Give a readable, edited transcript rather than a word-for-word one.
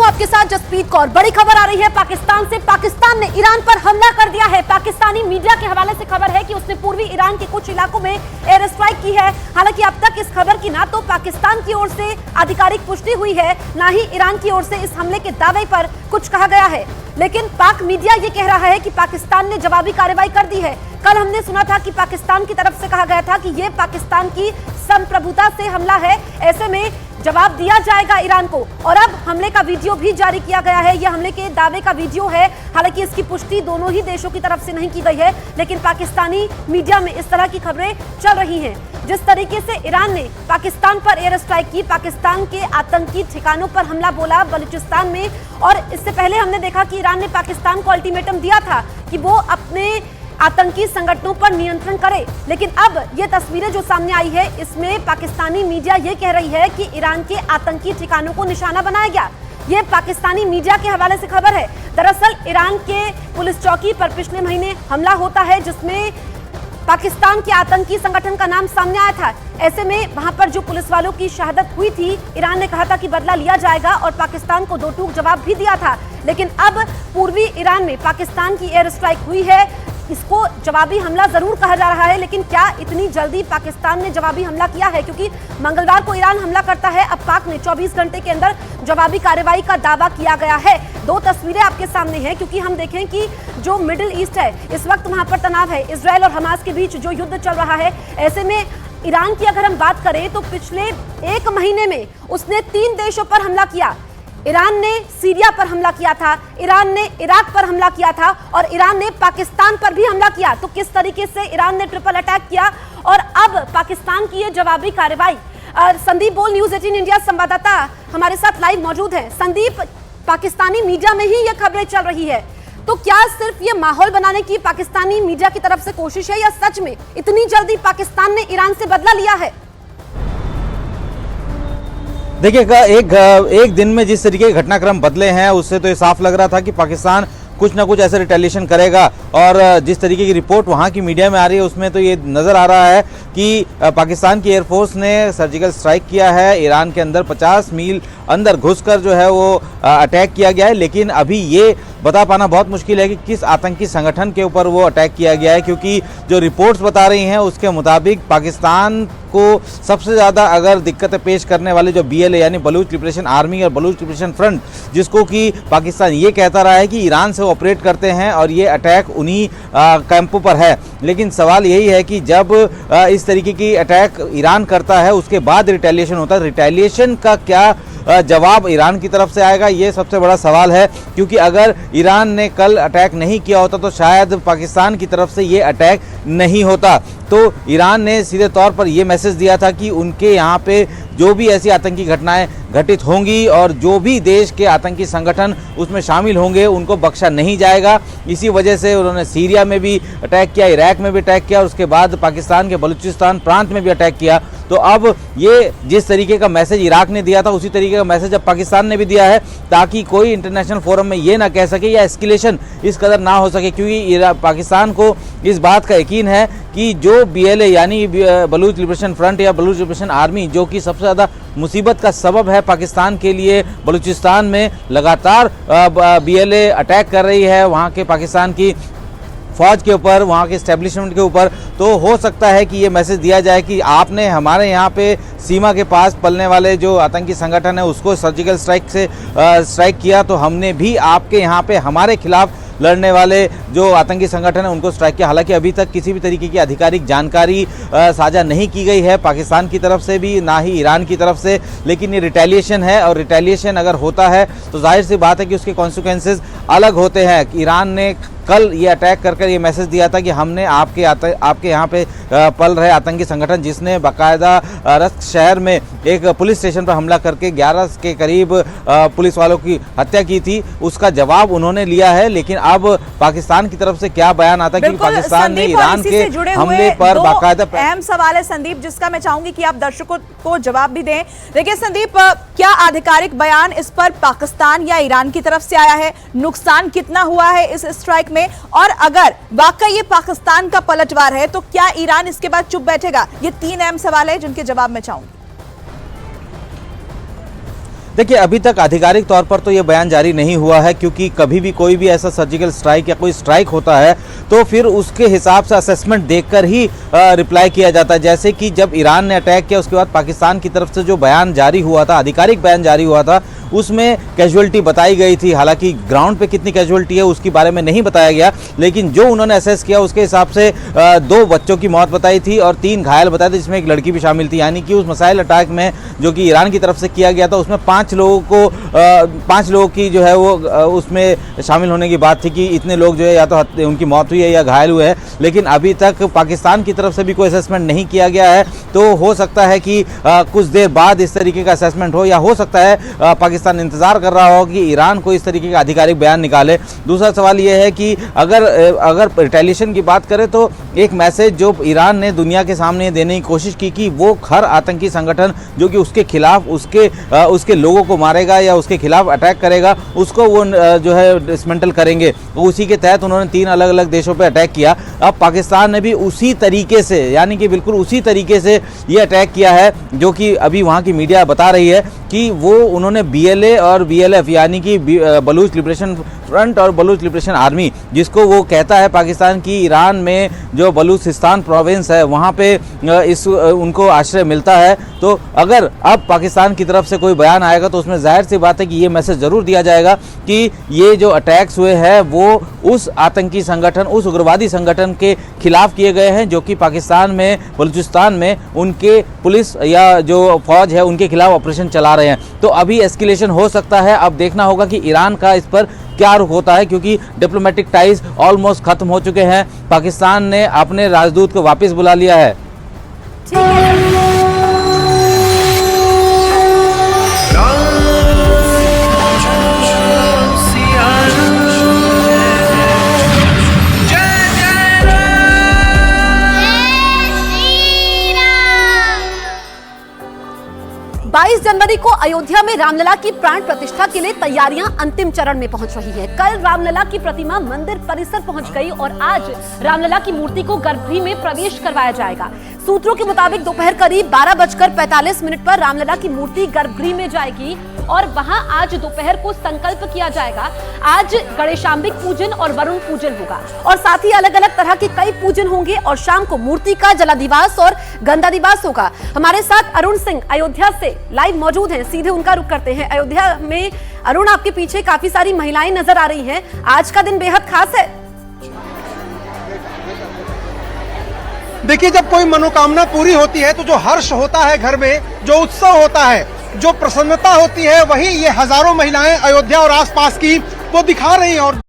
आपके साथ जसप्रीत कौर। बड़ी खबर आ रही है पाकिस्तान से। पाकिस्तान ने ईरान पर हमला कर दिया है। पाकिस्तानी मीडिया के हवाले से खबर है कि उसने पूर्वी ईरान के कुछ इलाकों में एयर स्ट्राइक की है। हालांकि अब तक इस खबर की ना तो पाकिस्तान की ओर से आधिकारिक पुष्टि हुई है, ना ही ईरान की ओर से इस हमले के दावे पर कुछ कहा गया है। लेकिन पाक मीडिया ये कह रहा है कि पाकिस्तान ने जवाबी कार्रवाई कर दी है। कल हमने सुना था कि पाकिस्तान की तरफ से कहा गया था कि ये पाकिस्तान की संप्रभुता से हमला है, ऐसे में जवाब दिया जाएगा ईरान को। और अब हमले का वीडियो भी जारी किया गया है। यह हमले के दावे का वीडियो है। हालांकि इसकी पुष्टि दोनों ही देशों की तरफ से नहीं की गई है, लेकिन पाकिस्तानी मीडिया में इस तरह की खबरें चल रही हैं। जिस तरीके से ईरान ने पाकिस्तान पर एयर स्ट्राइक की, पाकिस्तान के आतंकी ठिकानों पर हमला बोला बलूचिस्तान में, और इससे पहले हमने देखा कि ईरान ने पाकिस्तान को अल्टीमेटम दिया था कि वो अपने आतंकी संगठनों पर नियंत्रण करे। लेकिन अब ये तस्वीरें जो सामने आई है, इसमें पाकिस्तानी मीडिया ये कह रही है कि ईरान के आतंकी ठिकानों को निशाना बनाया गया। ये पाकिस्तानी मीडिया के हवाले से खबर है। दरअसल ईरान के पुलिस चौकी पर पिछले महीने हमला होता है, जिसमें पाकिस्तान के आतंकी संगठन का नाम सामने आया था। ऐसे में वहां पर जो पुलिस वालों की शहादत हुई थी, ईरान ने कहा था कि बदला लिया जाएगा और पाकिस्तान को दो टूक जवाब भी दिया था। लेकिन अब पूर्वी ईरान में पाकिस्तान की एयर स्ट्राइक हुई है। इसको जवाबी हमला जरूर कहा जा रहा है, लेकिन क्या इतनी जल्दी पाकिस्तान ने जवाबी हमला किया है? क्योंकि मंगलवार को ईरान हमला करता है, अब पाक ने 24 घंटे के अंदर जवाबी कार्रवाई का दावा किया गया है। दो तस्वीरें आपके सामने हैं, क्योंकि हम देखें कि जो मिडिल ईस्ट है, इस वक्त वहां पर तनाव है। इजरायल और हमास के बीच जो युद्ध चल रहा है, ऐसे में ईरान की अगर हम बात करें तो पिछले एक महीने में उसने 3 देशों पर हमला किया। ईरान ने सीरिया पर हमला किया था, ईरान ने इराक पर हमला किया था, और ईरान ने पाकिस्तान पर भी हमला किया। तो किस तरीके से ईरान ने ट्रिपल अटैक किया और अब पाकिस्तान की ये जवाबी कार्रवाई। संदीप बोल, न्यूज़ 18 इंडिया संवाददाता हमारे साथ लाइव मौजूद है। संदीप, पाकिस्तानी मीडिया में ही ये खबरें चल रही है, तो क्या सिर्फ ये माहौल बनाने की पाकिस्तानी मीडिया की तरफ से कोशिश है, या सच में इतनी जल्दी पाकिस्तान ने ईरान से बदला लिया है? देखिएगा, एक दिन में जिस तरीके के घटनाक्रम बदले हैं, उससे तो ये साफ लग रहा था कि पाकिस्तान कुछ ना कुछ ऐसे रिटेलिएशन करेगा। और जिस तरीके की रिपोर्ट वहाँ की मीडिया में आ रही है, उसमें तो ये नज़र आ रहा है कि पाकिस्तान की एयरफोर्स ने सर्जिकल स्ट्राइक किया है। ईरान के अंदर 50 मील अंदर घुसकर जो है वो अटैक किया गया है। लेकिन अभी ये बता पाना बहुत मुश्किल है कि किस आतंकी संगठन के ऊपर वो अटैक किया गया है, क्योंकि जो रिपोर्ट्स बता रही हैं उसके मुताबिक पाकिस्तान को सबसे ज़्यादा अगर दिक्कतें पेश करने वाले जो BLA यानी बलूच लिबरेशन आर्मी और बलूच लिबरेशन फ्रंट, जिसको कि पाकिस्तान ये कहता रहा है कि ईरान से ऑपरेट करते हैं और ये अटैक उन्हीं कैंपों पर है। लेकिन सवाल यही है कि जब इस तरीके की अटैक ईरान करता है, उसके बाद रिटेलिएशन होता है, रिटेलिएशन का क्या जवाब ईरान की तरफ से आएगा, ये सबसे बड़ा सवाल है। क्योंकि अगर ईरान ने कल अटैक नहीं किया होता तो शायद पाकिस्तान की तरफ से ये अटैक नहीं होता। तो ईरान ने सीधे तौर पर यह मैसेज दिया था कि उनके यहाँ पे जो भी ऐसी आतंकी घटनाएं घटित होंगी और जो भी देश के आतंकी संगठन उसमें शामिल होंगे, उनको बख्शा नहीं जाएगा। इसी वजह से उन्होंने सीरिया में भी अटैक किया, इराक में भी अटैक किया, और उसके बाद पाकिस्तान के बलूचिस्तान प्रांत में भी अटैक किया। तो अब ये जिस तरीके का मैसेज इराक ने दिया था, उसी तरीके का मैसेज अब पाकिस्तान ने भी दिया है, ताकि कोई इंटरनेशनल फोरम में ये ना कह सके या एस्केलेशन इस कदर ना हो सके। क्योंकि पाकिस्तान को इस बात का यकीन है कि जो BLA यानी बलूच लिबरेशन फ्रंट या बलूच लिबरेशन आर्मी, जो कि सबसे ज़्यादा मुसीबत का सबब है पाकिस्तान के लिए, बलूचिस्तान में लगातार BLA अटैक कर रही है वहाँ के पाकिस्तान की फौज के ऊपर, वहाँ के इस्टेब्लिशमेंट के ऊपर। तो हो सकता है कि ये मैसेज दिया जाए कि आपने हमारे यहाँ पे सीमा के पास पलने वाले जो आतंकी संगठन है उसको सर्जिकल स्ट्राइक से स्ट्राइक किया, तो हमने भी आपके यहाँ पे हमारे खिलाफ लड़ने वाले जो आतंकी संगठन है उनको स्ट्राइक किया। हालांकि अभी तक किसी भी तरीके की आधिकारिक जानकारी साझा नहीं की गई है पाकिस्तान की तरफ से भी, ना ही ईरान की तरफ से। लेकिन ये रिटेलिएशन है, और रिटेलिएशन अगर होता है तो जाहिर सी बात है कि उसके कॉन्सिक्वेंसेस अलग होते हैं। ईरान ने कल ये अटैक कर ये मैसेज दिया था कि हमने आपके यहाँ पे पल रहे आतंकी संगठन, जिसने बाकायदा रस्क शहर में एक पुलिस स्टेशन पर हमला करके 11 के करीब पुलिस वालों की हत्या की थी, उसका जवाब उन्होंने लिया है। लेकिन अब पाकिस्तान की तरफ से क्या बयान आता है कि पाकिस्तान ने ईरान के हमले पर बाकायदा अहम सवाल है संदीप, जिसका मैं चाहूंगी कि आप दर्शकों को जवाब भी दें। देखिए संदीप, क्या आधिकारिक बयान इस पर पाकिस्तान या ईरान की तरफ से आया है? नुकसान कितना हुआ है इस स्ट्राइक में? और अगर वाकई ये पाकिस्तान का पलटवार है तो क्या ईरान इसके बाद चुप बैठेगा? ये 3 अहम सवाल है जिनके जवाब मैं चाहूंगी। देखिए, अभी तक आधिकारिक तौर पर तो ये बयान जारी नहीं हुआ है, क्योंकि कभी भी कोई भी ऐसा सर्जिकल स्ट्राइक या कोई स्ट्राइक होता है तो फिर उसके हिसाब से असेसमेंट देखकर ही रिप्लाई किया जाता है। जैसे कि जब ईरान ने अटैक किया उसके बाद पाकिस्तान की तरफ से जो बयान जारी हुआ था, आधिकारिक बयान जारी हुआ था, उसमें कैजुअलिटी बताई गई थी। हालांकि ग्राउंड पे कितनी कैजुअलिटी है उसके बारे में नहीं बताया गया, लेकिन जो उन्होंने असेस किया उसके हिसाब से 2 बच्चों की मौत बताई थी और 3 घायल बताए थे, जिसमें एक लड़की भी शामिल थी। यानी कि उस मिसाइल अटैक में जो कि ईरान की तरफ से किया गया था उसमें 5 लोगों की जो है वो उसमें शामिल होने की बात थी कि इतने लोग जो है या तो उनकी मौत हुई है या घायल हुए हैं। लेकिन अभी तक पाकिस्तान की तरफ से भी कोई असेसमेंट नहीं किया गया है, तो हो सकता है कि कुछ देर बाद इस तरीके का असेसमेंट हो, या हो सकता है पाकिस्तान इंतजार कर रहा हो कि ईरान को इस तरीके का आधिकारिक बयान निकाले। दूसरा सवाल यह है कि अगर रिटेलिएशन की बात करें तो एक मैसेज जो ईरान ने दुनिया के सामने देने की कोशिश की कि वो हर आतंकी संगठन जो कि उसके खिलाफ उसके लोगों को मारेगा या उसके खिलाफ अटैक करेगा, उसको वो जो है डिसमेंटल करेंगे। तो उसी के तहत उन्होंने 3 अलग अलग देशों पे अटैक किया। अब पाकिस्तान ने भी उसी तरीके से, यानी कि बिल्कुल उसी तरीके से ये अटैक किया है, जो कि अभी वहाँ की मीडिया बता रही है कि वो उन्होंने BLA और BLF यानी कि बलूच लिबरेशन फ्रंट और बलूच लिबरेशन आर्मी, जिसको वो कहता है पाकिस्तान की ईरान में जो बलूचिस्तान प्रोविंस है वहाँ पे उनको आश्रय मिलता है। तो अगर अब पाकिस्तान की तरफ से कोई बयान आएगा तो उसमें जाहिर सी बात है कि ये मैसेज ज़रूर दिया जाएगा कि ये जो अटैक्स हुए हैं वो उस आतंकी संगठन, उस उग्रवादी संगठन के खिलाफ किए गए हैं, जो कि पाकिस्तान में बलूचिस्तान में उनके पुलिस या जो फौज है उनके खिलाफ ऑपरेशन चला रहे हैं। तो अभी एस्केलेशन हो सकता है। अब देखना होगा कि ईरान का इस पर क्या रुख होता है, क्योंकि डिप्लोमेटिक टाइज ऑलमोस्ट खत्म हो चुके हैं। पाकिस्तान ने अपने राजदूत को वापस बुला लिया है। ठीक है। बाईस जनवरी को अयोध्या में रामलला की प्राण प्रतिष्ठा के लिए तैयारियां अंतिम चरण में पहुंच रही है। कल रामलला की प्रतिमा मंदिर परिसर पहुंच गई और आज रामलला की मूर्ति को गर्भगृह में प्रवेश करवाया जाएगा। सूत्रों के मुताबिक दोपहर करीब 12:45 पर रामलला की मूर्ति गर्भगृह में जाएगी और वहां आज दोपहर को संकल्प किया जाएगा। आज गणेशांबिक पूजन और वरुण पूजन होगा और साथ ही अलग अलग तरह के कई पूजन होंगे और शाम को मूर्ति का जलादिवास और गंधादिवास होगा। हमारे साथ अरुण सिंह अयोध्या से लाइव मौजूद हैं, सीधे उनका रुख करते हैं। अयोध्या में अरुण, आपके पीछे काफी सारी महिलाएं नजर आ रही हैं, आज का दिन बेहद खास है। देखिए, जब कोई मनोकामना पूरी होती है तो जो हर्ष होता है घर में, जो उत्सव होता है, जो प्रसन्नता होती है, वही ये हजारों महिलाएं अयोध्या और आसपास की वो दिखा रही हैं। और